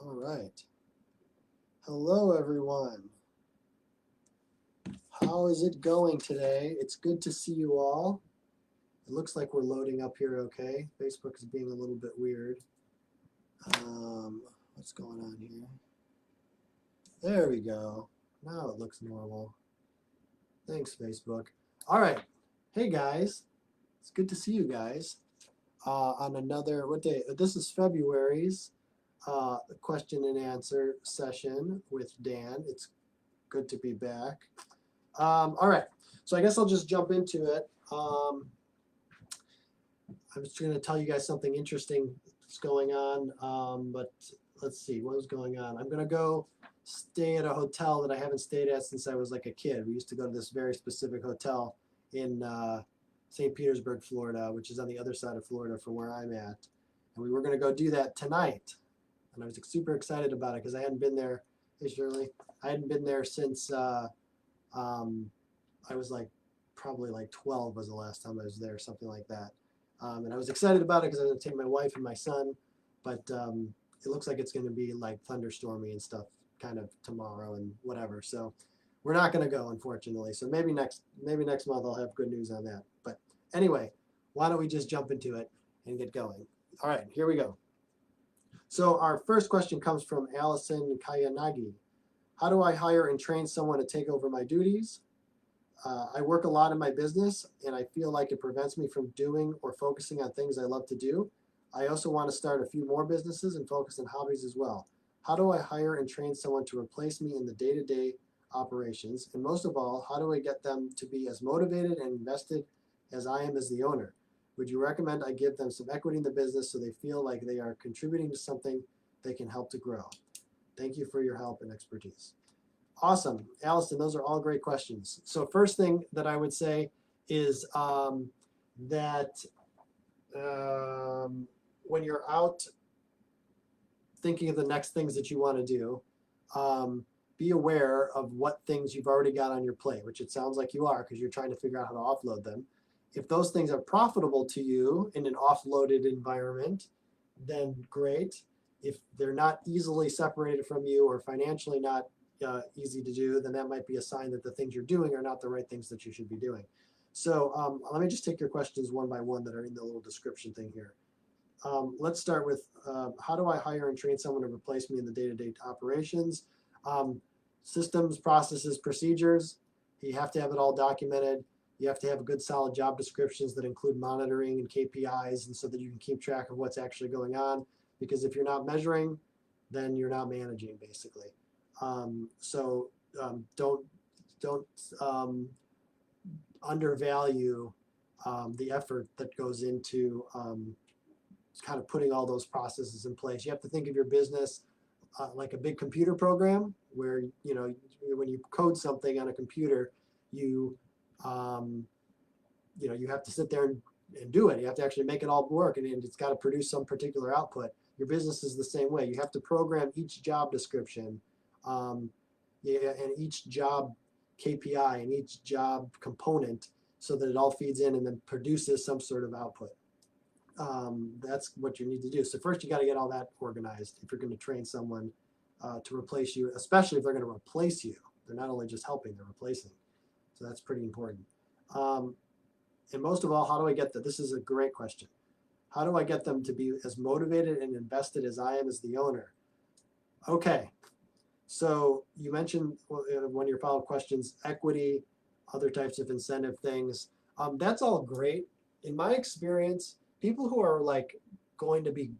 All right. Hello, everyone. How is it going today? It's good to see you all. It looks like we're loading up here okay. Facebook is being a little bit weird. What's going on here? There we go. Now it looks normal. Thanks, Facebook. All right. Hey, guys. It's good to see you guys on another, what day? This is February's question and answer session with Dan. It's good to be back. All right, so I guess I'll just jump into it. I was going to tell you guys something interesting that's going on, but let's see what was going on. I'm going to go stay at a hotel that I haven't stayed at since I was like a kid. We used to go to this very specific hotel in St. Petersburg, Florida, which is on the other side of Florida from where I'm at. And we were going to go do that tonight. And I was super excited about it because I hadn't been there. Hey, Shirley. I hadn't been there since I was probably 12 was the last time I was there, something like that. And I was excited about it because I was going to take my wife and my son, but it looks like it's going to be like thunderstormy and stuff kind of tomorrow and whatever. So we're not going to go, unfortunately. So maybe next month I'll have good news on that. But anyway, why don't we just jump into it and get going? All right, here we go. So our first question comes from Allison Kayanagi. How do I hire and train someone to take over my duties? I work a lot in my business, and I feel like it prevents me from doing or focusing on things I love to do. I also want to start a few more businesses and focus on hobbies as well. How do I hire and train someone to replace me in the day-to-day operations? And most of all, how do I get them to be as motivated and invested as I am as the owner? Would you recommend I give them some equity in the business so they feel like they are contributing to something they can help to grow? Thank you for your help and expertise. Awesome. Allison, those are all great questions. So first thing that I would say is that when you're out thinking of the next things that you want to do, be aware of what things you've already got on your plate, which it sounds like you are because you're trying to figure out how to offload them. If those things are profitable to you in an offloaded environment, then great. If they're not easily separated from you or financially not easy to do, then that might be a sign that the things you're doing are not the right things that you should be doing. So let me just take your questions one by one that are in the little description thing here. Let's start with how do I hire and train someone to replace me in the day-to-day operations? Systems, processes, procedures. You have to have it all documented. You have to have good solid job descriptions that include monitoring and KPIs, and so that you can keep track of what's actually going on. Because if you're not measuring, then you're not managing, basically. Don't undervalue the effort that goes into kind of putting all those processes in place. You have to think of your business like a big computer program where, when you code something on a computer, you have to sit there and do it. You have to actually make it all work, and it's got to produce some particular output. Your business is the same way. You have to program each job description and each job KPI and each job component so that it all feeds in and then produces some sort of output. That's what you need to do. So first you got to get all that organized if you're going to train someone to replace you, especially if they're going to replace you. They're not only just helping, they're replacing. So that's pretty important. And most of all, how do I get that? This is a great question. How do I get them to be as motivated and invested as I am as the owner? Okay. So you mentioned one of your follow-up questions, equity, other types of incentive things. That's all great. In my experience, people who are going to be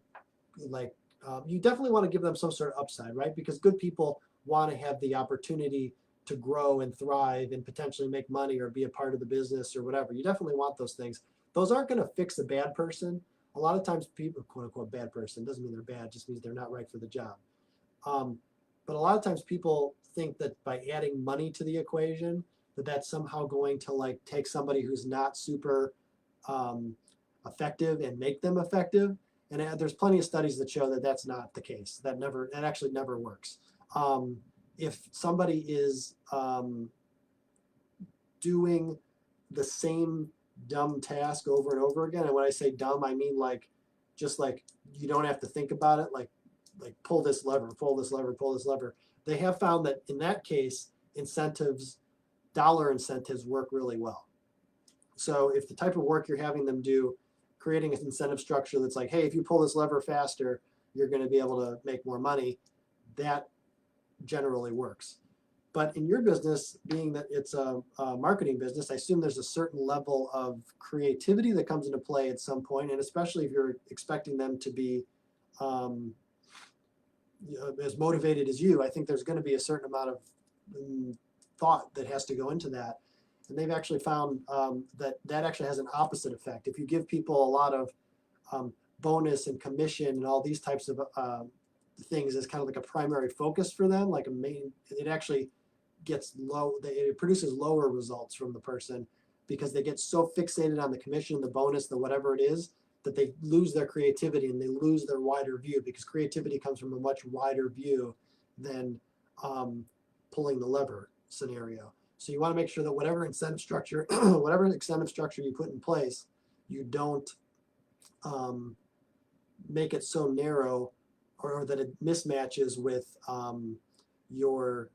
you definitely want to give them some sort of upside, right? Because good people want to have the opportunity to grow and thrive and potentially make money or be a part of the business or whatever. You definitely want those things. Those aren't going to fix a bad person. A lot of times people, quote unquote, bad person, doesn't mean they're bad, just means they're not right for the job. But a lot of times people think that by adding money to the equation, that's somehow going to take somebody who's not super effective and make them effective. And there's plenty of studies that show that that's not the case. That actually never works. If somebody is doing the same dumb task over and over again, and when I say dumb, I mean just you don't have to think about it, like like pull this lever, pull this lever, pull this lever. They have found that in that case, incentives, dollar incentives work really well. So if the type of work you're having them do, creating an incentive structure that's like, hey, if you pull this lever faster, you're going to be able to make more money, that generally works. But in your business, being that it's a marketing business, I assume there's a certain level of creativity that comes into play at some point, and especially if you're expecting them to be as motivated as you, I think there's going to be a certain amount of thought that has to go into that. And they've actually found that actually has an opposite effect. If you give people a lot of bonus and commission and all these types of things as kind of like a primary focus for them, like a main, it actually gets low, it produces lower results from the person because they get so fixated on the commission, the bonus, the whatever it is, that they lose their creativity and they lose their wider view, because creativity comes from a much wider view than pulling the lever scenario. So you want to make sure that whatever incentive structure, whatever incentive structure you put in place, you don't make it so narrow or that it mismatches with your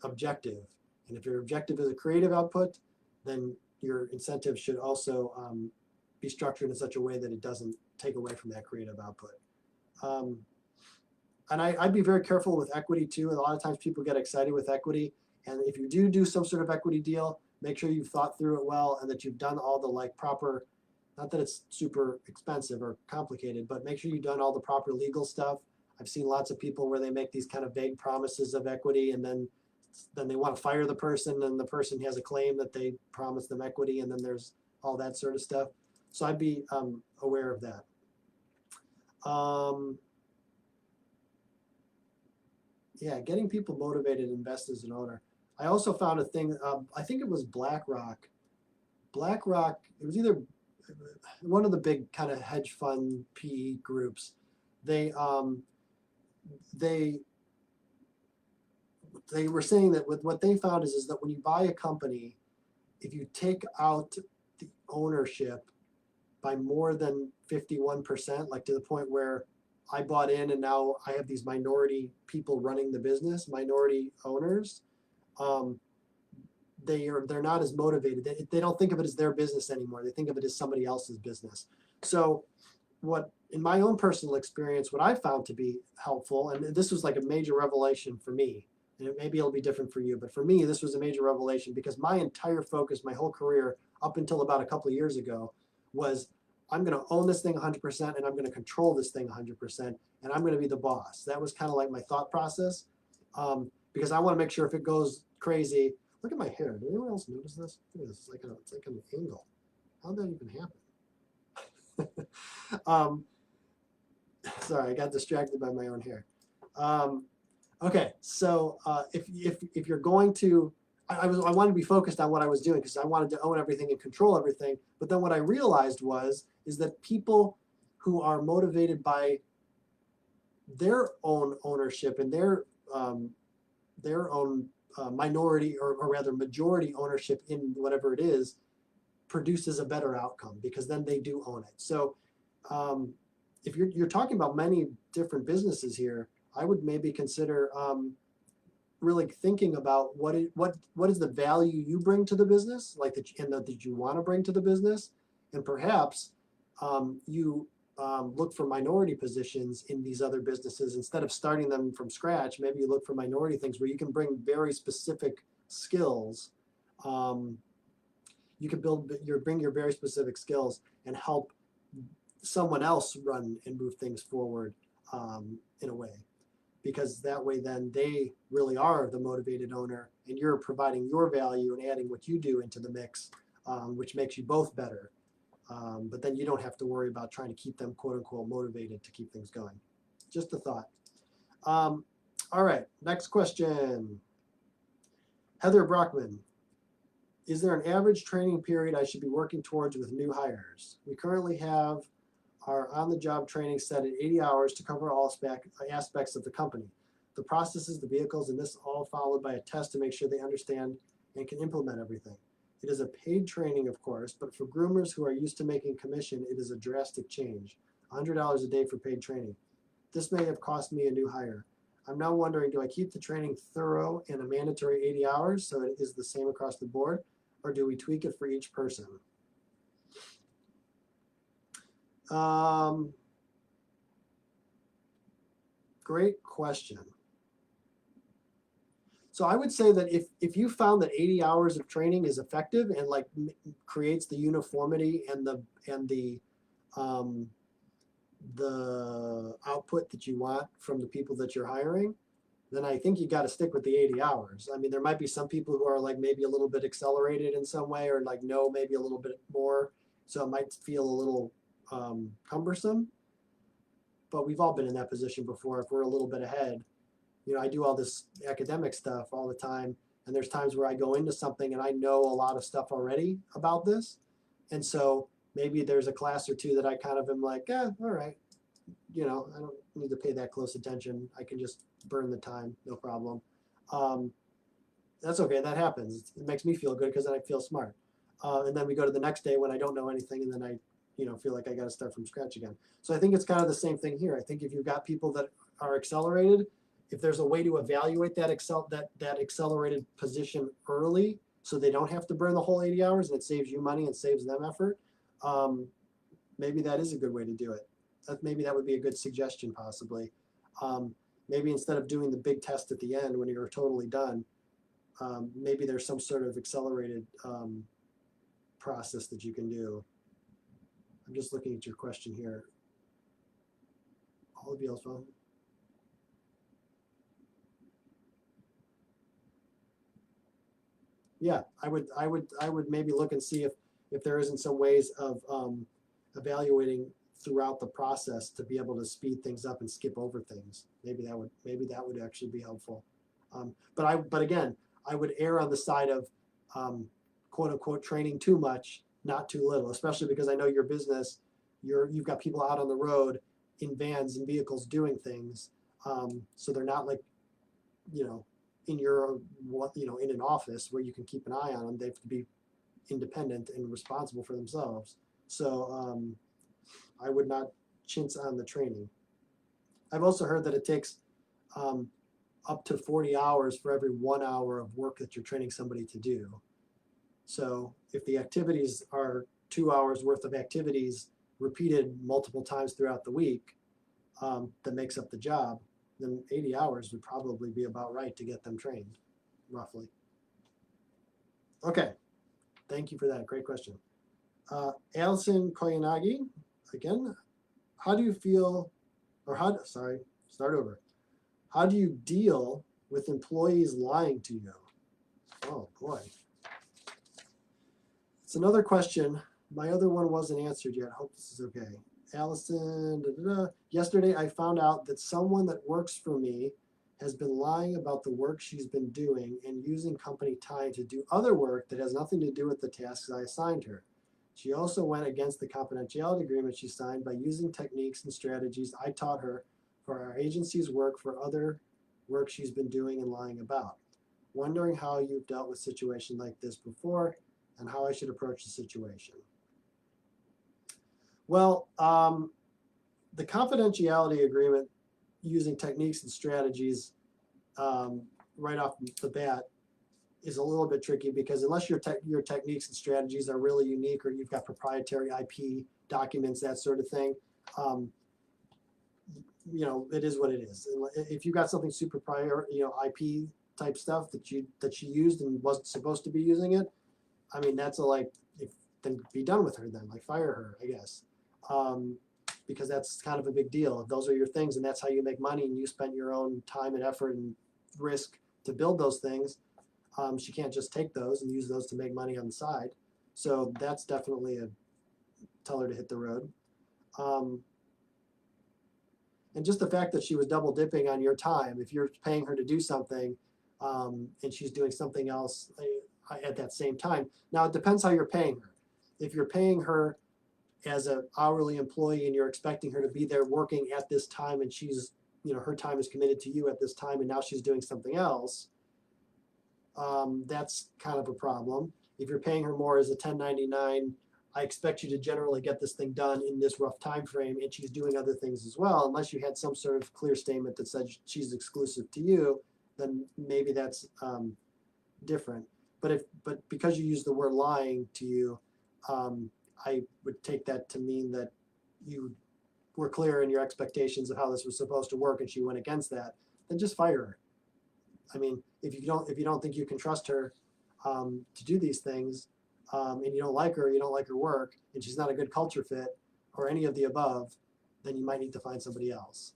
objective. And if your objective is a creative output, then your incentive should also be structured in such a way that it doesn't take away from that creative output. And I'd be very careful with equity too. A lot of times people get excited with equity. And if you do some sort of equity deal, make sure you've thought through it well and that you've done all the like proper, not that it's super expensive or complicated, but make sure you've done all the proper legal stuff. I've seen lots of people where they make these kind of vague promises of equity, and then they want to fire the person, and the person has a claim that they promised them equity, and then there's all that sort of stuff. So I'd be aware of that. Yeah, getting people motivated to invest as an owner. I also found a thing, I think it was BlackRock. BlackRock, it was either one of the big kind of hedge fund PE groups. They were saying that what they found is that when you buy a company, if you take out the ownership by more than 51%, like to the point where I bought in and now I have these minority people running the business, minority owners, they're not as motivated. They don't think of it as their business anymore. They think of it as somebody else's business. So what, in my own personal experience, what I found to be helpful, and this was like a major revelation for me, and maybe it'll be different for you, but for me, this was a major revelation because my entire focus, my whole career, up until about a couple of years ago, was I'm going to own this thing 100% and I'm going to control this thing 100% and I'm going to be the boss. That was kind of like my thought process, because I want to make sure if it goes crazy. Look at my hair. Did anyone else notice this? Look at this. It's like an angle. How'd that even happen? Sorry, I got distracted by my own hair. Okay, so if you're going to, I wanted to be focused on what I was doing because I wanted to own everything and control everything. But then what I realized is that people who are motivated by their own ownership and their own minority or rather majority ownership in whatever it is produces a better outcome because then they do own it. So if you're talking about many different businesses here, I would maybe consider really thinking about what is the value you bring to the business, like that you want to bring to the business, and perhaps you look for minority positions in these other businesses instead of starting them from scratch. Maybe you look for minority things where you can bring very specific skills. You can bring your very specific skills and help someone else run and move things forward in a way. Because that way then they really are the motivated owner and you're providing your value and adding what you do into the mix, which makes you both better. But then you don't have to worry about trying to keep them quote unquote motivated to keep things going. Just a thought. All right, next question. Heather Brockman. Is there an average training period I should be working towards with new hires? We currently have our on-the-job training set at 80 hours to cover all aspects of the company. The processes, the vehicles, and this all followed by a test to make sure they understand and can implement everything. It is a paid training, of course, but for groomers who are used to making commission, it is a drastic change. $100 a day for paid training. This may have cost me a new hire. I'm now wondering, do I keep the training thorough and a mandatory 80 hours so it is the same across the board, or do we tweak it for each person? Great question. So I would say that if you found that 80 hours of training is effective and like creates the uniformity and the output that you want from the people that you're hiring, then I think you got to stick with the 80 hours. I mean, there might be some people who are like maybe a little bit accelerated in some way, or like know maybe a little bit more, so it might feel a little cumbersome. But we've all been in that position before. If we're a little bit ahead, you know, I do all this academic stuff all the time, and there's times where I go into something and I know a lot of stuff already about this, and so maybe there's a class or two that I kind of am like, all right, you know, I don't need to pay that close attention. I can just burn the time, no problem. That's okay. That happens. It makes me feel good because then I feel smart. And then we go to the next day when I don't know anything, and then I, you know, feel like I got to start from scratch again. So I think it's kind of the same thing here. I think if you've got people that are accelerated, if there's a way to evaluate that accelerated position early, so they don't have to burn the whole 80 hours, and it saves you money and saves them effort, maybe that is a good way to do it. Maybe that would be a good suggestion, possibly. Maybe instead of doing the big test at the end when you're totally done, maybe there's some sort of accelerated process that you can do. I'm just looking at your question here. All of you also. Yeah, I would maybe look and see if there isn't some ways of evaluating throughout the process to be able to speed things up and skip over things. Maybe that would actually be helpful. But again, I would err on the side of quote unquote training too much, not too little, especially because I know your business, you've got people out on the road in vans and vehicles doing things. So they're not like, you know, in in an office where you can keep an eye on them. They have to be independent and responsible for themselves. So I would not chintz on the training. I've also heard that it takes up to 40 hours for every 1 hour of work that you're training somebody to do. So if the activities are 2 hours worth of activities repeated multiple times throughout the week, that makes up the job, then 80 hours would probably be about right to get them trained, roughly. Okay, thank you for that. Great question. Allison Koyanagi, again, how do you feel, or start over. How do you deal with employees lying to you? Oh boy. It's another question. My other one wasn't answered yet. Hope this is okay. Allison, yesterday I found out that someone that works for me has been lying about the work she's been doing and using company time to do other work that has nothing to do with the tasks I assigned her. She also went against the confidentiality agreement she signed by using techniques and strategies I taught her for our agency's work for other work she's been doing and lying about. Wondering how you've dealt with a situation like this before and how I should approach the situation. Well, the confidentiality agreement using techniques and strategies right off the bat is a little bit tricky because unless your techniques and strategies are really unique or you've got proprietary IP documents, that sort of thing, you know, it is what it is. If you got something super prior, you know, IP type stuff that she used and wasn't supposed to be using it, I mean, that's then be done with her then, like fire her, I guess. Because that's kind of a big deal. If those are your things and that's how you make money and you spent your own time and effort and risk to build those things, she can't just take those and use those to make money on the side. So that's definitely tell her to hit the road. And just the fact that she was double dipping on your time, if you're paying her to do something and she's doing something else at that same time. Now it depends how you're paying her. If you're paying her as an hourly employee and you're expecting her to be there working at this time and she's, you know, her time is committed to you at this time and now she's doing something else, that's kind of a problem. If you're paying her more as a 1099 I expect you to generally get this thing done in this rough time frame, and she's doing other things as well. Unless you had some sort of clear statement that said she's exclusive to you, then maybe that's different. But because you use the word lying to you, I would take that to mean that you were clear in your expectations of how this was supposed to work, and she went against that. Then just fire her. I mean, if you don't think you can trust her to do these things, and you don't like her work, and she's not a good culture fit, or any of the above, then you might need to find somebody else,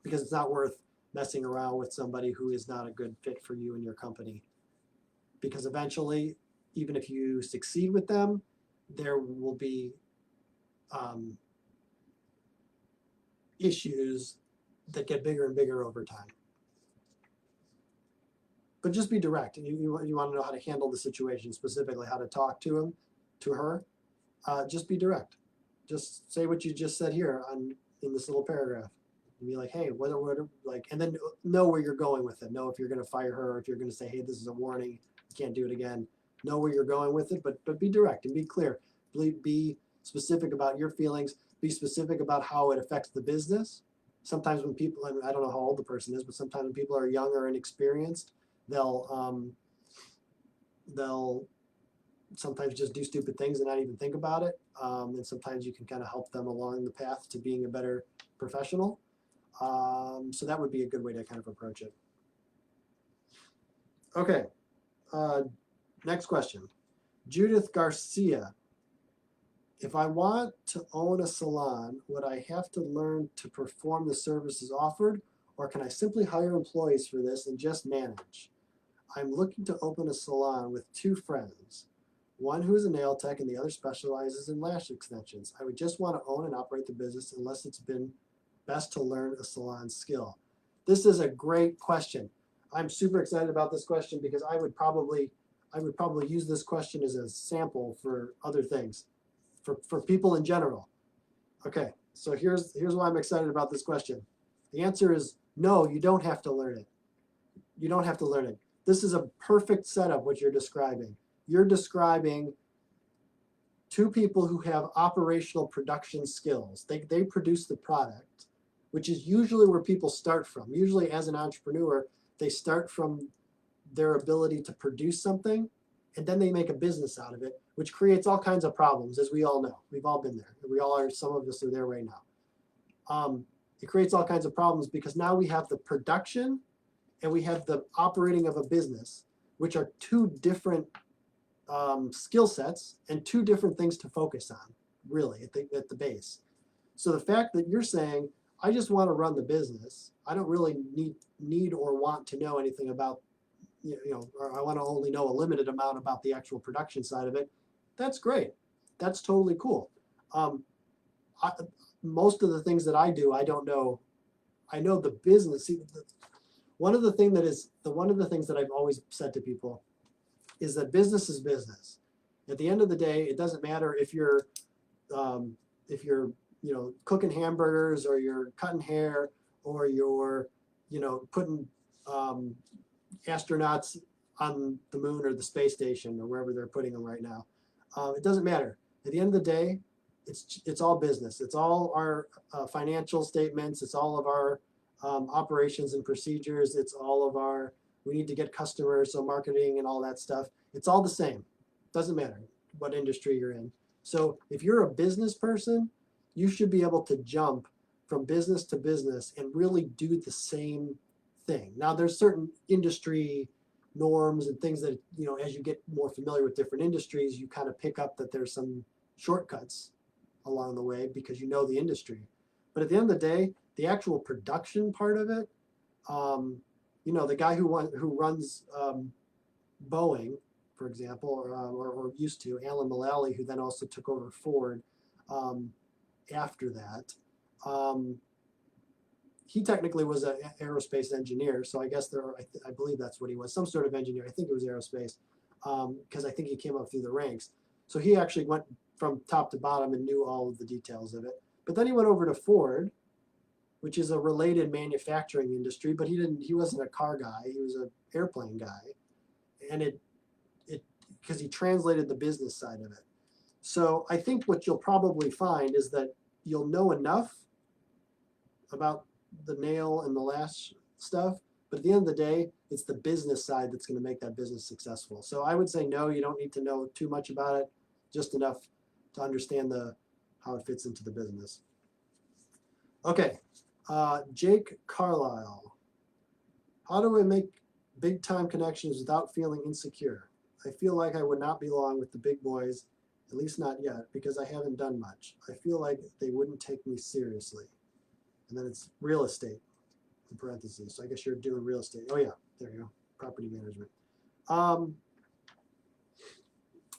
because it's not worth messing around with somebody who is not a good fit for you and your company. Because eventually, even if you succeed with them, there will be issues that get bigger and bigger over time. But just be direct. You want to know how to handle the situation, specifically how to talk to him, to her. Just be direct. Just say what you just said here in this little paragraph. And be like, hey, and then know where you're going with it. Know if you're going to fire her, or if you're going to say, hey, this is a warning, you can't do it again. Know where you're going with it, but be direct and be clear. Be specific about your feelings. Be specific about how it affects the business. Sometimes when people, I don't know how old the person is, but sometimes when people are young or inexperienced, they'll sometimes just do stupid things and not even think about it. And sometimes you can kind of help them along the path to being a better professional. So that would be a good way to kind of approach it. Okay. Next question. Judith Garcia. If I want to own a salon, would I have to learn to perform the services offered, or can I simply hire employees for this and just manage? I'm looking to open a salon with 2 friends, one who is a nail tech and the other specializes in lash extensions. I would just want to own and operate the business unless it's been best to learn a salon skill. This is a great question. I'm super excited about this question because I would probably use this question as a sample for other things, for people in general. Okay, so here's why I'm excited about this question. The answer is no, you don't have to learn it. You don't have to learn it. This is a perfect setup, what you're describing. You're describing 2 people who have operational production skills. They produce the product, which is usually where people start from. Usually as an entrepreneur, they start from their ability to produce something, and then they make a business out of it, which creates all kinds of problems, as we all know. We've all been there. We all are, some of us are there right now. It creates all kinds of problems because now we have the production and we have the operating of a business, which are 2 different skill sets and 2 different things to focus on, really, at the base. So the fact that you're saying, I just want to run the business, I don't really need or want to know anything about, or I want to only know a limited amount about the actual production side of it, that's great. That's totally cool. Most of the things that I do, I don't know. I know the business. See, one of the things that I've always said to people is that business is business. At the end of the day, it doesn't matter if you're cooking hamburgers, or you're cutting hair, or you're putting astronauts on the moon or the space station or wherever they're putting them right now. It doesn't matter. At the end of the day, it's all business. It's all our financial statements. It's all of our operations and procedures. It's all of our, we need to get customers, so marketing and all that stuff. It's all the same. Doesn't matter what industry you're in. So if you're a business person, you should be able to jump from business to business and really do the same thing. Now, there's certain industry norms and things that, as you get more familiar with different industries, you kind of pick up that there's some shortcuts along the way because you know the industry. But at the end of the day, the actual production part of it, the guy who runs Boeing, for example, or used to, Alan Mulally, who then also took over Ford after that, he technically was an aerospace engineer, so I guess I believe that's what he was, some sort of engineer. I think it was aerospace, because I think he came up through the ranks. So he actually went from top to bottom and knew all of the details of it. But then he went over to Ford, which is a related manufacturing industry, but he wasn't a car guy, he was an airplane guy. And because he translated the business side of it. So I think what you'll probably find is that you'll know enough about the nail and the lash stuff, but at the end of the day, it's the business side that's going to make that business successful. So I would say no, you don't need to know too much about it, just enough to understand how it fits into the business. Okay, Jake Carlisle. How do I make big time connections without feeling insecure? I feel like I would not belong with the big boys, at least not yet, because I haven't done much. I feel like they wouldn't take me seriously. And then it's real estate in parentheses. So I guess you're doing real estate. Oh yeah, there you go. Property management.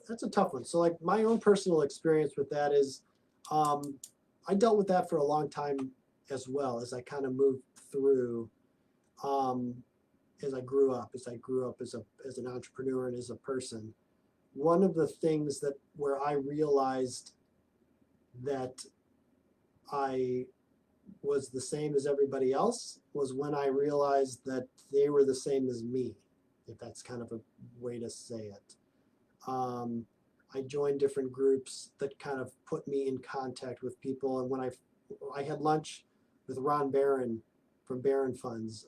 That's a tough one. So like my own personal experience with that is I dealt with that for a long time as well as I kind of moved through as I grew up as an entrepreneur and as a person. One of the things where I realized that I was the same as everybody else was when I realized that they were the same as me, if that's kind of a way to say it. I joined different groups that kind of put me in contact with people. And when I had lunch with Ron Barron from Barron Funds,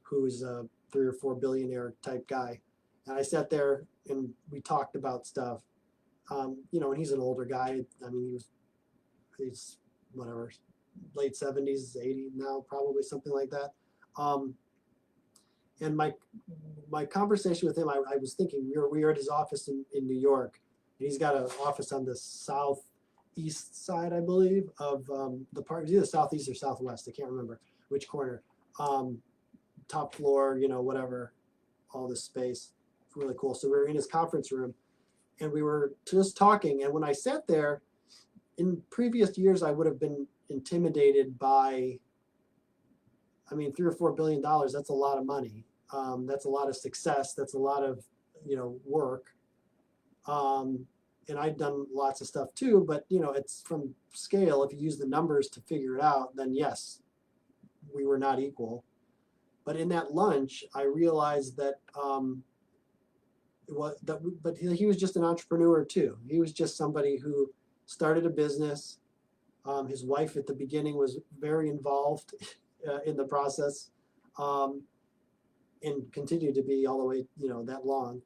who's a 3 or 4 billionaire type guy. And I sat there and we talked about stuff. And he's an older guy. I mean, he's whatever, late 70s, 80 now, probably something like that. And my conversation with him, I was thinking, we were at his office in New York, and he's got an office on the southeast side, I believe, of the park. It's either southeast or southwest. I can't remember which corner. Top floor, whatever, all this space. It's really cool. So we were in his conference room, and we were just talking. And when I sat there, in previous years, I would have been intimidated by, $3 or $4 billion. That's a lot of money. That's a lot of success. That's a lot of, work. And I've done lots of stuff too, but it's from scale. If you use the numbers to figure it out, then yes, we were not equal. But in that lunch, I realized that but he was just an entrepreneur too. He was just somebody who started a business. His wife at the beginning was very involved in the process, and continued to be all the way, that long.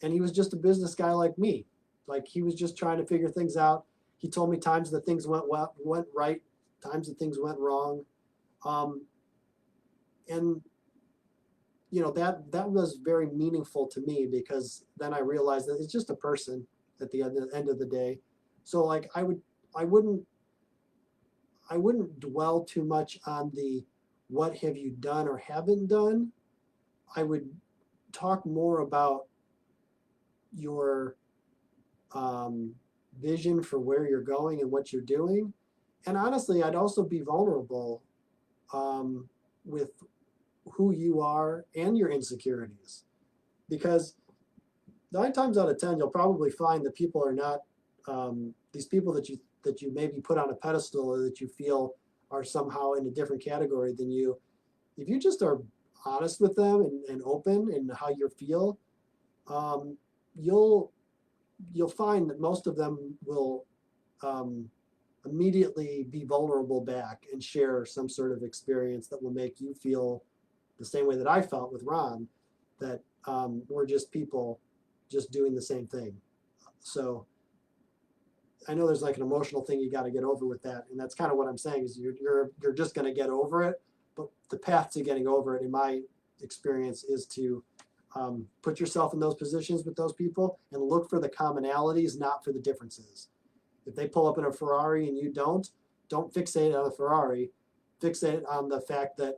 And he was just a business guy like me. Like he was just trying to figure things out. He told me times that things went right, times that things went wrong. And that was very meaningful to me, because then I realized that it's just a person at the end of the day. So like I wouldn't dwell too much on the what have you done or haven't done. I would talk more about your vision for where you're going and what you're doing. And honestly, I'd also be vulnerable with who you are and your insecurities, because 9 times out of 10, you'll probably find that people are not these people that you maybe put on a pedestal, or that you feel are somehow in a different category than you. If you just are honest with them and open in how you feel, you'll find that most of them will immediately be vulnerable back and share some sort of experience that will make you feel the same way that I felt with Ron, that we're just people just doing the same thing. So I know there's like an emotional thing you got to get over with that, and that's kind of what I'm saying is you're just going to get over it. But the path to getting over it, in my experience, is to put yourself in those positions with those people and look for the commonalities, not for the differences. If they pull up in a Ferrari and you don't fixate on the Ferrari. Fixate on the fact that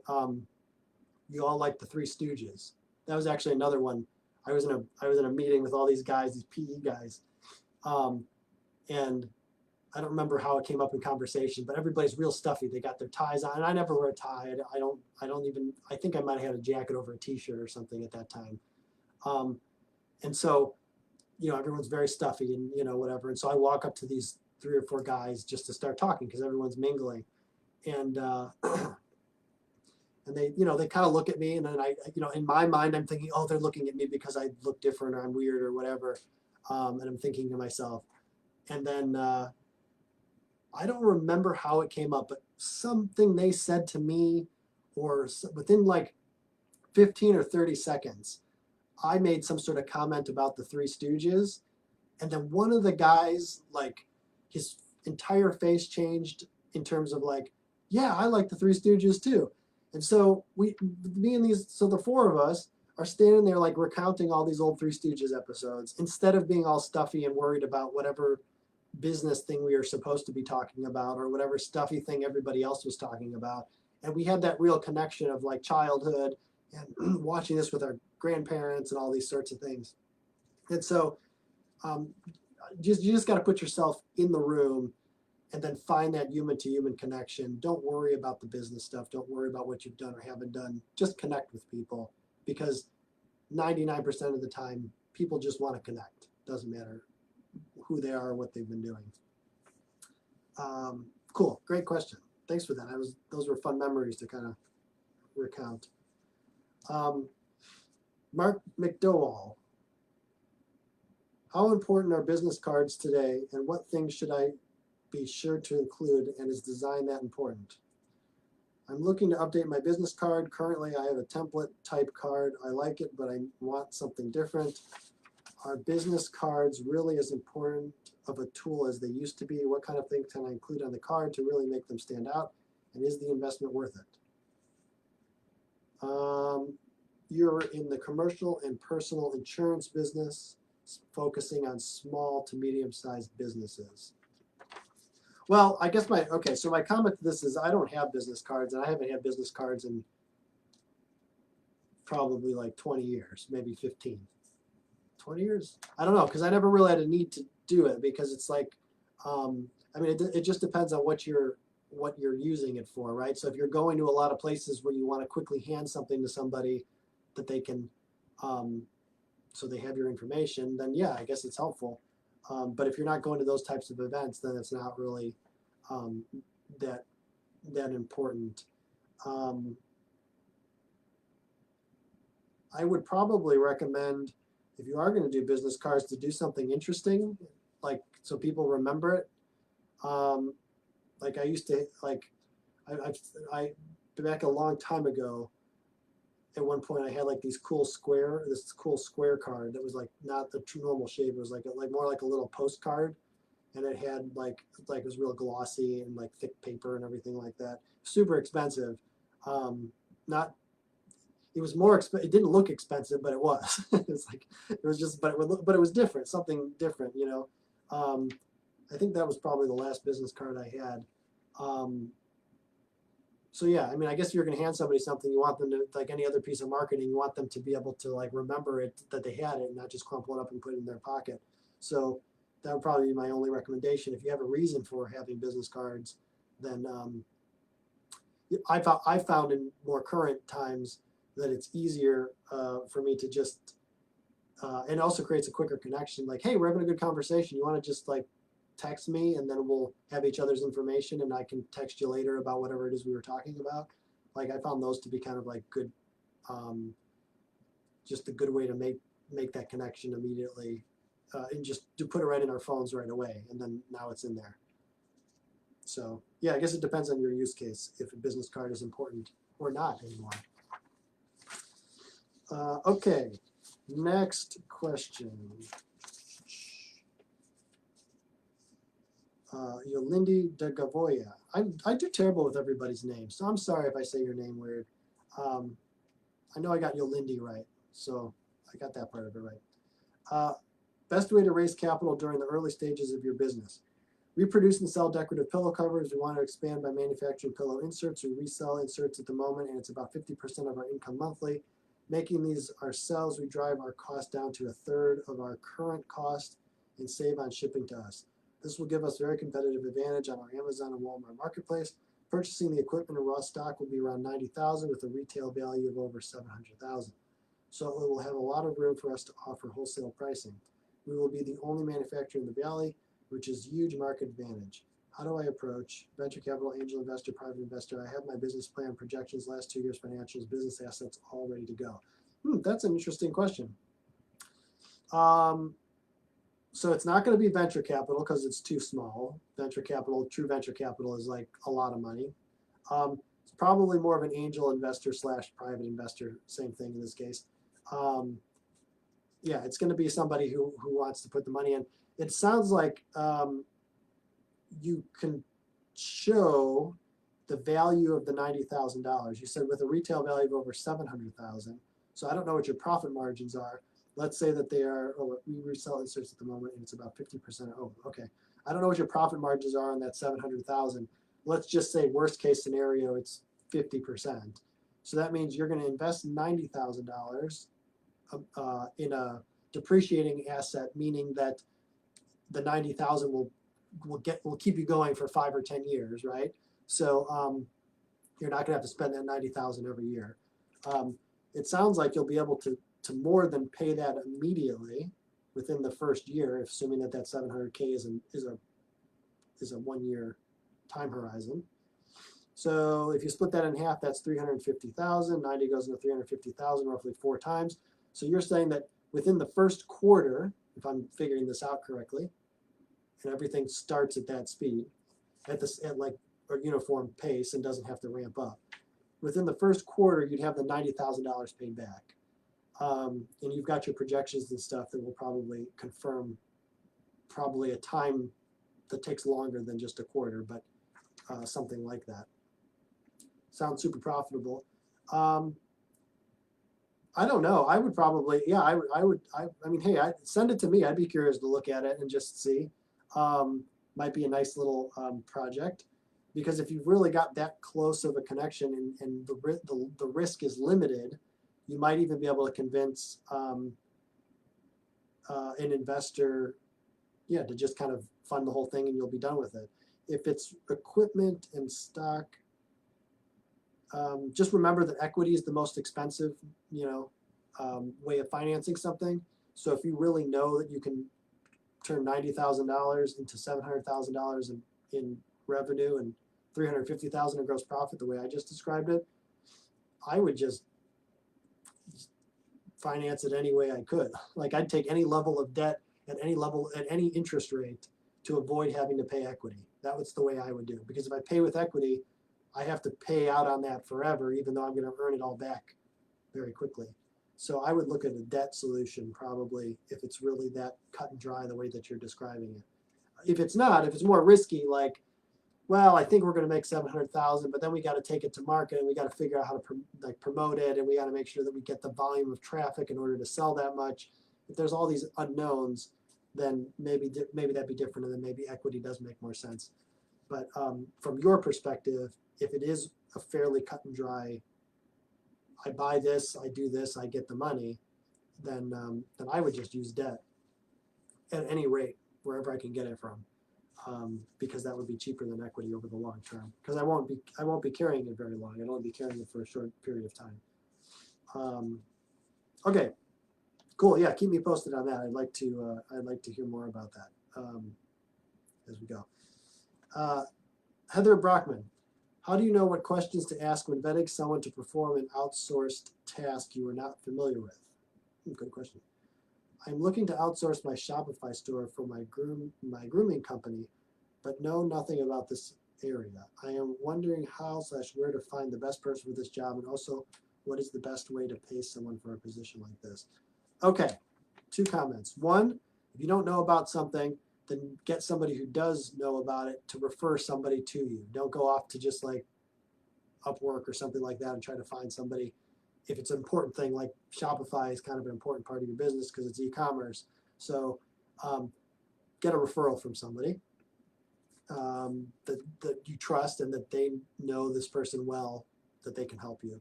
you all like the Three Stooges. That was actually another one. I was in a meeting with all these guys, these PE guys, and I don't remember how it came up in conversation, but everybody's real stuffy. They got their ties on, and I never wear a tie. I think I might have had a jacket over a t-shirt or something at that time. And so, everyone's very stuffy and, whatever. And so I walk up to these 3 or 4 guys just to start talking, because everyone's mingling. And, and they, they kind of look at me, and then I, in my mind, I'm thinking, oh, they're looking at me because I look different or I'm weird or whatever. And I'm thinking to myself, And then I don't remember how it came up, but something they said to me, or within like 15 or 30 seconds, I made some sort of comment about the Three Stooges. And then one of the guys, like, his entire face changed in terms of like, yeah, I like the Three Stooges too. And so so the four of us are standing there like recounting all these old Three Stooges episodes instead of being all stuffy and worried about whatever business thing we were supposed to be talking about or whatever stuffy thing everybody else was talking about. And we had that real connection of like childhood and watching this with our grandparents and all these sorts of things. And so um, you just got to put yourself in the room and then find that human to human connection. Don't worry about the business stuff. Don't worry about what you've done or haven't done. Just connect with people, because 99% of the time people just want to connect. Doesn't matter who they are or what they've been doing. Cool, great question. Thanks for that. Those were fun memories to kind of recount. Mark McDowell. How important are business cards today, and what things should I be sure to include, and is design that important? I'm looking to update my business card. Currently, I have a template type card. I like it, but I want something different. Are business cards really as important of a tool as they used to be? What kind of things can I include on the card to really make them stand out? And is the investment worth it? You're in the commercial and personal insurance business, focusing on small to medium-sized businesses. Well, I guess my comment to this is I don't have business cards, and I haven't had business cards in probably like 20 years, maybe 15. 20 years? I don't know, because I never really had a need to do it, because it's like, I mean, it just depends on what you're using it for, right? So if you're going to a lot of places where you want to quickly hand something to somebody that they can, so they have your information, then yeah, I guess it's helpful. But if you're not going to those types of events, then it's not really that important. I would probably recommend, if you are going to do business cards, to do something interesting, like so people remember it. Like I used to, like I back a long time ago, at one point I had like this cool square card that was like not the true normal shape. It was like more like a little postcard, and it had like it was real glossy and like thick paper and everything like that. Super expensive. Not It was more expensive. It didn't look expensive, but it was. But it was different, something different, you know. I think that was probably the last business card I had. So yeah, I mean, I guess if you're going to hand somebody something, you want them to, like any other piece of marketing, you want them to be able to like remember it, that they had it, and not just crumple it up and put it in their pocket. So that would probably be my only recommendation. If you have a reason for having business cards, then I found in more current times that it's easier for me to just, and it also creates a quicker connection. Like, hey, we're having a good conversation. You want to just like text me, and then we'll have each other's information, and I can text you later about whatever it is we were talking about. Like I found those to be kind of like good, just a good way to make that connection immediately, and just to put it right in our phones right away, and then now it's in there. So yeah, I guess it depends on your use case, if a business card is important or not anymore. Okay, next question. Yolindi de Gavoya. I do terrible with everybody's names, so I'm sorry if I say your name weird. I know I got Yolindi right, so I got that part of it right. Best way to raise capital during the early stages of your business. We produce and sell decorative pillow covers. We want to expand by manufacturing pillow inserts. We resell inserts at the moment, and it's about 50% of our income monthly. Making these ourselves, we drive our cost down to 1/3 of our current cost and save on shipping to us. This will give us very competitive advantage on our Amazon and Walmart marketplace. Purchasing the equipment and raw stock will be around $90,000 with a retail value of over $700,000. So it will have a lot of room for us to offer wholesale pricing. We will be the only manufacturer in the Valley, which is huge market advantage. How do I approach? Venture capital, angel investor, private investor. I have my business plan, projections, last 2 years financials, business assets all ready to go. That's an interesting question. So it's not going to be venture capital because it's too small. Venture capital, true venture capital is like a lot of money. It's probably more of an angel investor slash private investor, same thing in this case. Yeah, it's going to be somebody who wants to put the money in. It sounds like you can show the value of the $90,000. You said with a retail value of over 700,000. So I don't know what your profit margins are. Let's say that they are, oh, we resell inserts at the moment and it's about 50%. Oh, okay. I don't know what your profit margins are on that 700,000. Let's just say worst case scenario, it's 50%. So that means you're going to invest $90,000 in a depreciating asset, meaning that the 90,000 will keep you going for 5 or 10 years, right? So you're not going to have to spend that 90,000 every year. It sounds like you'll be able to more than pay that immediately within the first year, assuming that 700K is a 1 year time horizon. So if you split that in half, that's 350,000. 90 goes into 350,000 roughly 4 times. So you're saying that within the first quarter, if I'm figuring this out correctly, and everything starts at that speed, at like a uniform pace and doesn't have to ramp up, within the first quarter, you'd have the $90,000 paid back. And you've got your projections and stuff that will probably confirm probably a time that takes longer than just a quarter, but something like that. Sounds super profitable. I don't know. I would probably, yeah, I mean, hey, send it to me. I'd be curious to look at it and just see. Might be a nice little project, because if you've really got that close of a connection and the risk is limited, you might even be able to convince an investor, yeah, to just kind of fund the whole thing and you'll be done with it. If it's equipment and stock, just remember that equity is the most expensive, way of financing something. So if you really know that you can turn $90,000 into $700,000 in revenue and $350,000 in gross profit, the way I just described it, I would just finance it any way I could. Like I'd take any level of debt at any level, at any interest rate, to avoid having to pay equity. That was the way I would do it. Because if I pay with equity, I have to pay out on that forever, even though I'm going to earn it all back very quickly. So I would look at a debt solution probably if it's really that cut and dry the way that you're describing it. If it's not, if it's more risky, like, well, I think we're going to make 700,000, but then we got to take it to market and we got to figure out how to promote it, and we got to make sure that we get the volume of traffic in order to sell that much. If there's all these unknowns, then maybe that'd be different, and then maybe equity does make more sense. But from your perspective, if it is a fairly cut and dry, I buy this, I do this, I get the money, then I would just use debt at any rate, wherever I can get it from, because that would be cheaper than equity over the long term. Because I won't be carrying it very long. I'd only be carrying it for a short period of time. Okay, cool. Yeah, keep me posted on that. I'd like to hear more about that as we go. Heather Brockman. How do you know what questions to ask when vetting someone to perform an outsourced task you are not familiar with? Good question. I'm looking to outsource my Shopify store for my grooming company, but know nothing about this area. I am wondering how/where to find the best person for this job, and also what is the best way to pay someone for a position like this. Okay, 2 comments. 1, if you don't know about something, then get somebody who does know about it to refer somebody to you. Don't go off to just like Upwork or something like that and try to find somebody. If it's an important thing, like Shopify is kind of an important part of your business because it's e-commerce. So get a referral from somebody that you trust and that they know this person well, that they can help you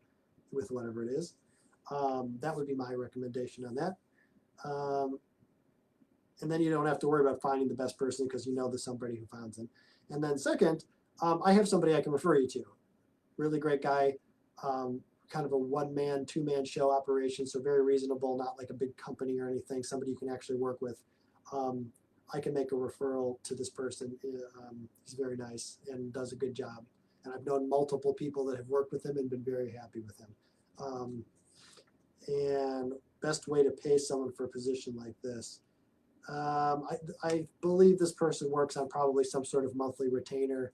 with whatever it is. That would be my recommendation on that. And then you don't have to worry about finding the best person because you know there's somebody who finds them. And then second, I have somebody I can refer you to. Really great guy, kind of a 1-man, 2-man show operation, so very reasonable, not like a big company or anything, somebody you can actually work with. I can make a referral to this person. He's very nice and does a good job. And I've known multiple people that have worked with him and been very happy with him. And best way to pay someone for a position like this. I believe this person works on probably some sort of monthly retainer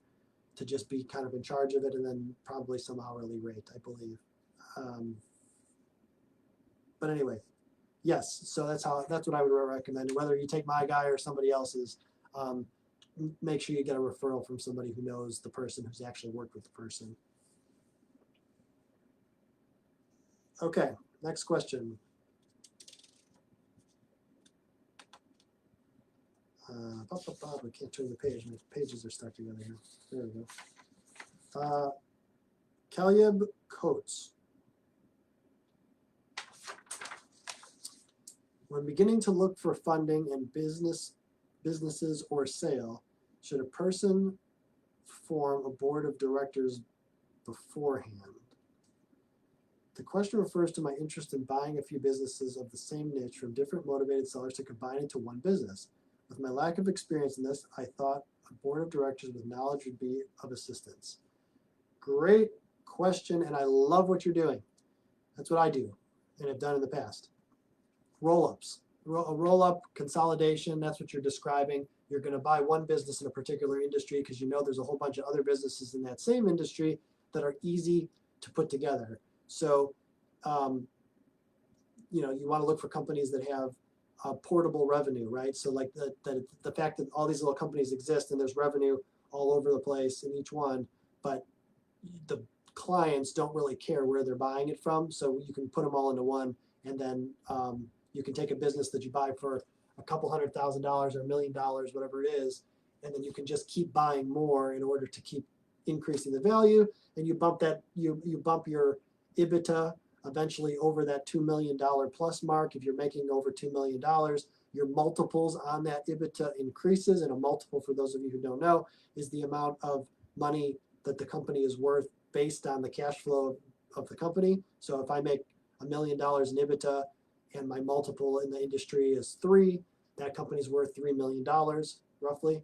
to just be kind of in charge of it, and then probably some hourly rate, I believe. But anyway, yes, so that's what I would recommend. Whether you take my guy or somebody else's, make sure you get a referral from somebody who knows the person, who's actually worked with the person. Okay, next question. We can't turn the page. My pages are stuck together here. There we go. Caleb Coates. When beginning to look for funding in businesses or sale, should a person form a board of directors beforehand? The question refers to my interest in buying a few businesses of the same niche from different motivated sellers to combine into one business. With my lack of experience in this, I thought a board of directors with knowledge would be of assistance. Great question, and I love what you're doing. That's what I do and have done in the past. Roll-ups. A roll-up consolidation, that's what you're describing. You're going to buy one business in a particular industry because you know there's a whole bunch of other businesses in that same industry that are easy to put together. So, you want to look for companies that have portable revenue, right? So like the fact that all these little companies exist and there's revenue all over the place in each one, but the clients don't really care where they're buying it from. So you can put them all into one, and then you can take a business that you buy for a couple $100,000 or $1 million, whatever it is, and then you can just keep buying more in order to keep increasing the value, and you bump your EBITDA eventually over that $2 million plus mark. If you're making over $2 million, your multiples on that EBITDA increases, and a multiple, for those of you who don't know, is the amount of money that the company is worth based on the cash flow of the company. So if I make $1 million in EBITDA and my multiple in the industry is 3, that company's worth $3 million roughly.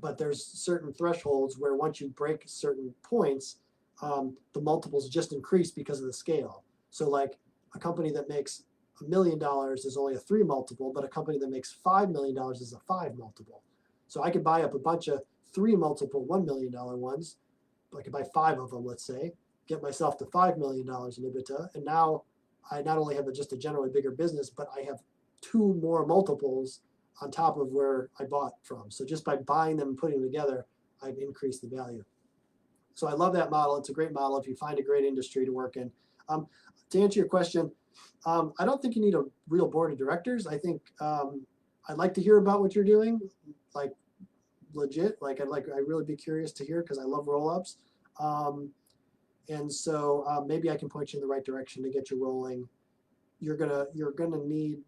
But there's certain thresholds where once you break certain points, the multiples just increase because of the scale. So like a company that makes $1 million is only a 3 multiple, but a company that makes $5 million is a 5 multiple. So I could buy up a bunch of 3 multiple $1 million ones. I could buy 5 of them, let's say, get myself to $5 million in EBITDA, and now I not only have just a generally bigger business, but I have 2 more multiples on top of where I bought from. So just by buying them and putting them together, I've increased the value. So I love that model. It's a great model if you find a great industry to work in. To answer your question, I don't think you need a real board of directors. I think I'd like to hear about what you're doing, like legit. Like I'd really be curious to hear, because I love roll-ups. And so maybe I can point you in the right direction to get you rolling. You're gonna need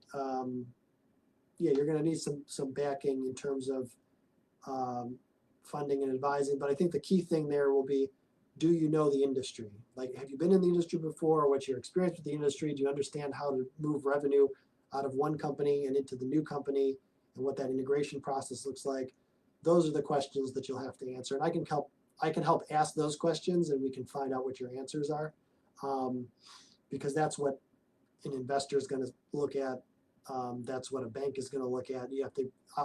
you're gonna need some backing in terms of funding and advising. But I think the key thing there will be, do you know the industry? Like, have you been in the industry before? What's your experience with the industry? Do you understand how to move revenue out of one company and into the new company, and what that integration process looks like? Those are the questions that you'll have to answer, and I can help ask those questions, and we can find out what your answers are, because that's what an investor is going to look at. That's what a bank is going to look at.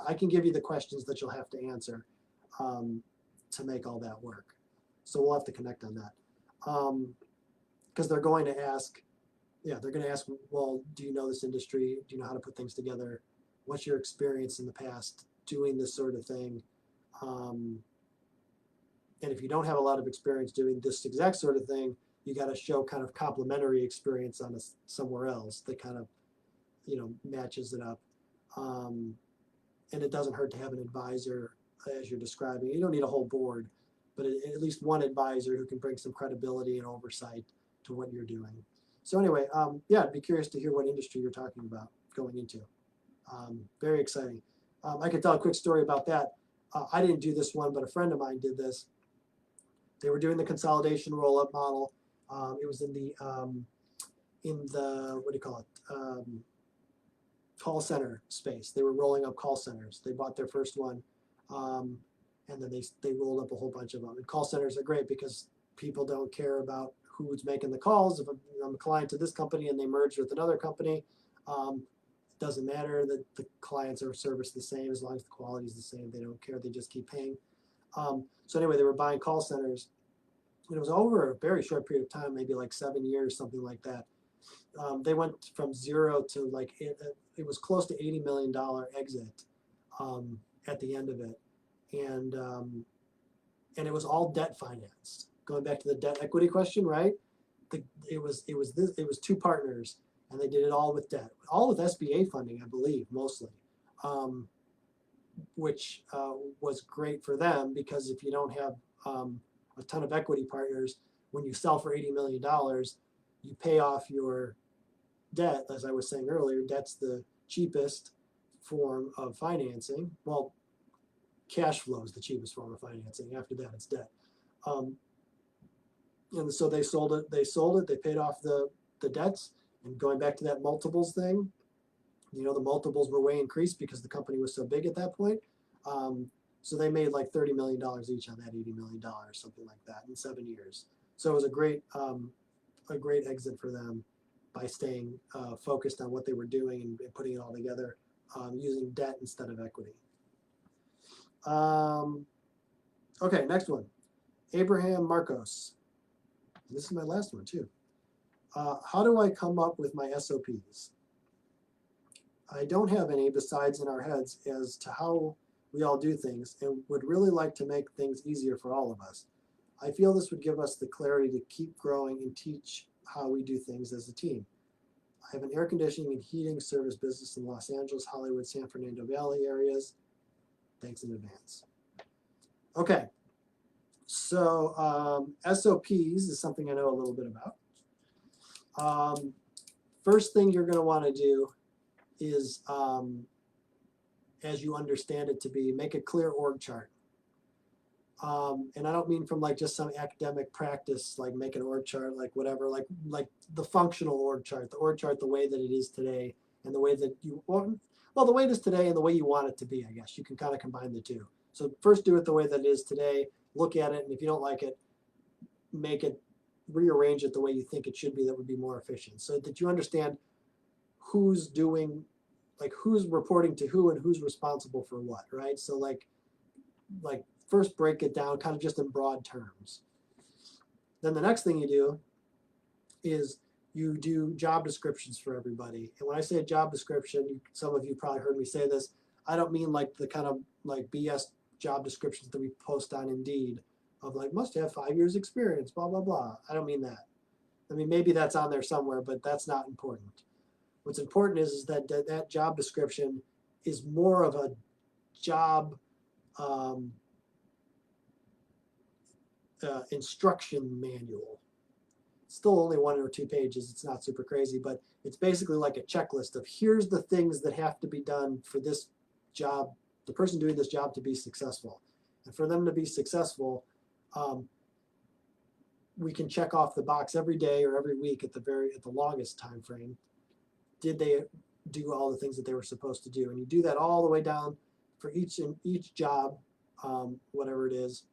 I can give you the questions that you'll have to answer to make all that work. So we'll have to connect on that, because they're going to ask, well, do you know this industry? Do you know how to put things together? What's your experience in the past doing this sort of thing? And if you don't have a lot of experience doing this exact sort of thing, you got to show kind of complementary experience on somewhere else that kind of, matches it up. And it doesn't hurt to have an advisor, as you're describing. You don't need a whole board, but at least one advisor who can bring some credibility and oversight to what you're doing. So anyway, I'd be curious to hear what industry you're talking about going into. Very exciting. I could tell a quick story about that. I didn't do this one, but a friend of mine did this. They were doing the consolidation roll-up model. It was in the what do you call it? Call center space. They were rolling up call centers. They bought their first one, and then they rolled up a whole bunch of them. And call centers are great because people don't care about who's making the calls. If I'm a client to this company and they merge with another company, doesn't matter that the clients are serviced the same as long as the quality is the same. They don't care. They just keep paying. So anyway, they were buying call centers. And it was over a very short period of time, maybe like 7 years, something like that. They went from zero to like, it was close to $80 million exit at the end of it. And it was all debt financed. Going back to the debt equity question, right? It was two partners, and they did it all with debt, all with SBA funding, I believe, mostly, which was great for them, because if you don't have a ton of equity partners, when you sell for $80 million, you pay off your debt. As I was saying earlier, debt's the cheapest form of financing. Well, cash flow is the cheapest form of financing. After that, it's debt. And so they sold it. They paid off the debts. And going back to that multiples thing, you know, the multiples were way increased because the company was so big at that point. So they made like $30 million each on that $80 million, something like that, in 7 years. So it was a great exit for them by staying focused on what they were doing and putting it all together using debt instead of equity. Okay, next one. Abraham Marcos. This is my last one too. How do I come up with my SOPs? I don't have any besides in our heads as to how we all do things, and would really like to make things easier for all of us. I feel this would give us the clarity to keep growing and teach how we do things as a team. I have an air conditioning and heating service business in Los Angeles, Hollywood, San Fernando Valley areas. Thanks in advance. Okay, so SOPs is something I know a little bit about. First thing you're going to want to do is, as you understand it to be, make a clear org chart. And I don't mean from like just some academic practice, like make an org chart, like whatever, like the functional org chart, the way that it is today, and the way that you want, well, the way it is today and the way you want it to be, I guess. You can kind of combine the two. So first do it the way that it is today, look at it, and if you don't like it, rearrange it the way you think it should be. That would be more efficient, so that you understand who's doing, like who's reporting to who and who's responsible for what, right? So like first break it down kind of just in broad terms. Then the next thing you do is you do job descriptions for everybody. And when I say a job description, some of you probably heard me say this, I don't mean like the kind of like BS job descriptions that we post on Indeed of like must have 5 years experience, blah, blah, blah. I don't mean that. I mean, maybe that's on there somewhere, but that's not important. What's important is that that job description is more of a job instruction manual. It's still only 1 or 2 pages. It's not super crazy, but it's basically like a checklist of here's the things that have to be done for this job, the person doing this job to be successful. And for them to be successful, we can check off the box every day or every week at the longest time frame. Did they do all the things that they were supposed to do? And you do that all the way down for each job, whatever it is.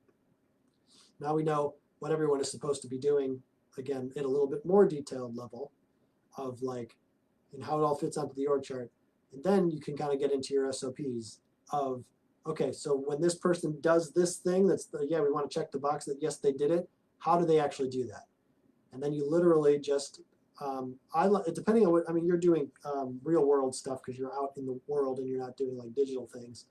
Now we know what everyone is supposed to be doing, again, at a little bit more detailed level of like, and how it all fits onto the org chart. And then you can kind of get into your SOPs of, okay, so when this person does this thing, yeah, we want to check the box that yes, they did it. How do they actually do that? And then you literally just, depending on what, I mean, you're doing real world stuff because you're out in the world and you're not doing like digital things.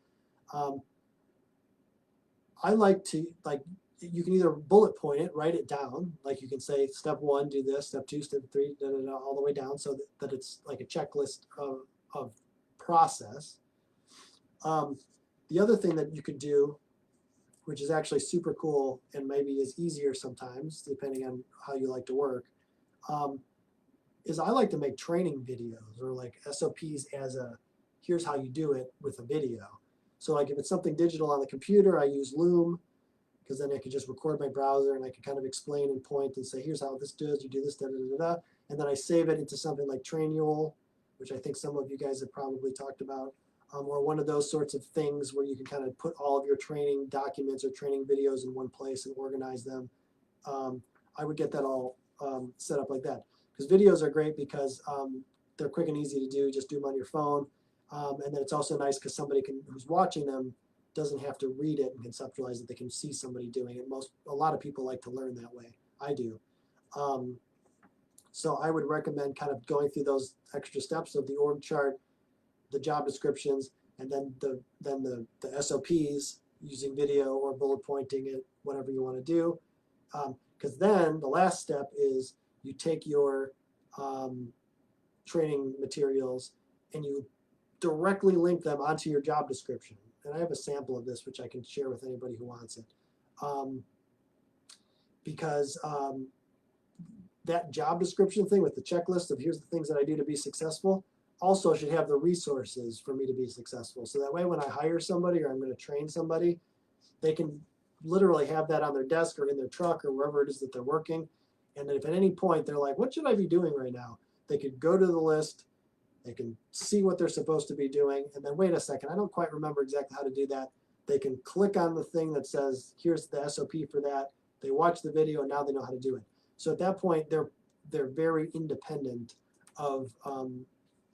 I like to, like, you can either bullet point it, write it down, like you can say step 1, do this, step 2, step 3, all the way down, so that it's like a checklist of process. The other thing that you could do, which is actually super cool and maybe is easier sometimes, depending on how you like to work, is I like to make training videos or like SOPs as a, here's how you do it with a video. So like if it's something digital on the computer, I use Loom, because then I could just record my browser and I could kind of explain and point and say, here's how this does, you do this, da, da, da, da. And then I save it into something like Trainual, which I think some of you guys have probably talked about, or one of those sorts of things where you can kind of put all of your training documents or training videos in one place and organize them. I would get that all set up like that. Because videos are great because they're quick and easy to do. Just do them on your phone. And then it's also nice because somebody who's watching them doesn't have to read it and conceptualize it. They can see somebody doing it. A lot of people like to learn that way. I do. So I would recommend kind of going through those extra steps of the org chart, the job descriptions, and then the SOPs using video or bullet pointing it, whatever you want to do. Because then the last step is you take your training materials and you directly link them onto your job description. And I have a sample of this which I can share with anybody who wants it. Because that job description thing with the checklist of here's the things that I do to be successful also should have the resources for me to be successful. So that way when I hire somebody or I'm going to train somebody, they can literally have that on their desk or in their truck or wherever it is that they're working. And if at any point they're like, what should I be doing right now? They could go to the list, they can see what they're supposed to be doing, and then wait a second, I don't quite remember exactly how to do that. They can click on the thing that says, here's the SOP for that. They watch the video and now they know how to do it. So at that point, they're very independent of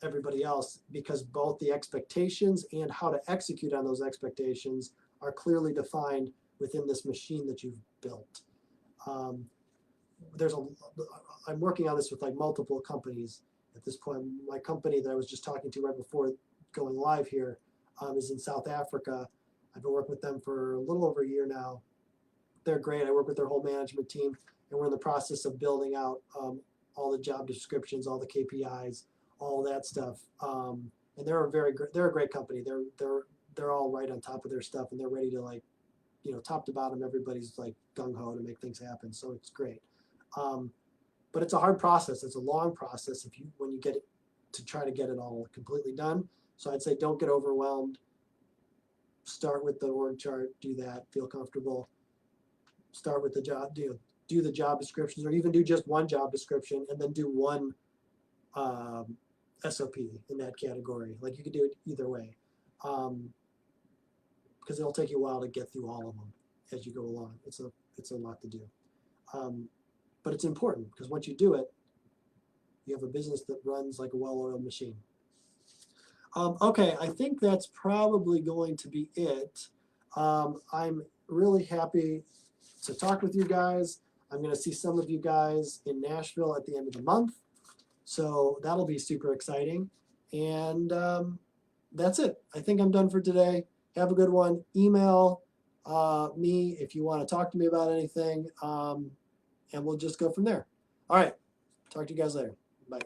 everybody else because both the expectations and how to execute on those expectations are clearly defined within this machine that you've built. I'm working on this with like multiple companies at this point. My company that I was just talking to right before going live here is in South Africa. I've been working with them for a little over a year now. They're great. I work with their whole management team, and we're in the process of building out all the job descriptions, all the KPIs, all that stuff. And they're a great company. They're all right on top of their stuff, and they're ready to, like, you know, top to bottom, everybody's like gung ho to make things happen. So it's great. But it's a hard process. It's a long process when you get it to try to get it all completely done. So I'd say don't get overwhelmed. Start with the org chart. Do that. Feel comfortable. Start with the job. Do the job descriptions, or even do just one job description and then do one SOP in that category. Like, you could do it either way, because it'll take you a while to get through all of them as you go along. It's a lot to do, but it's important because once you do it, you have a business that runs like a well-oiled machine. Okay, I think that's probably going to be it. I'm really happy to talk with you guys. I'm going to see some of you guys in Nashville at the end of the month, so that'll be super exciting. And that's it. I think I'm done for today. Have a good one. Email me if you want to talk to me about anything, and we'll just go from there. All right. Talk to you guys later. Bye.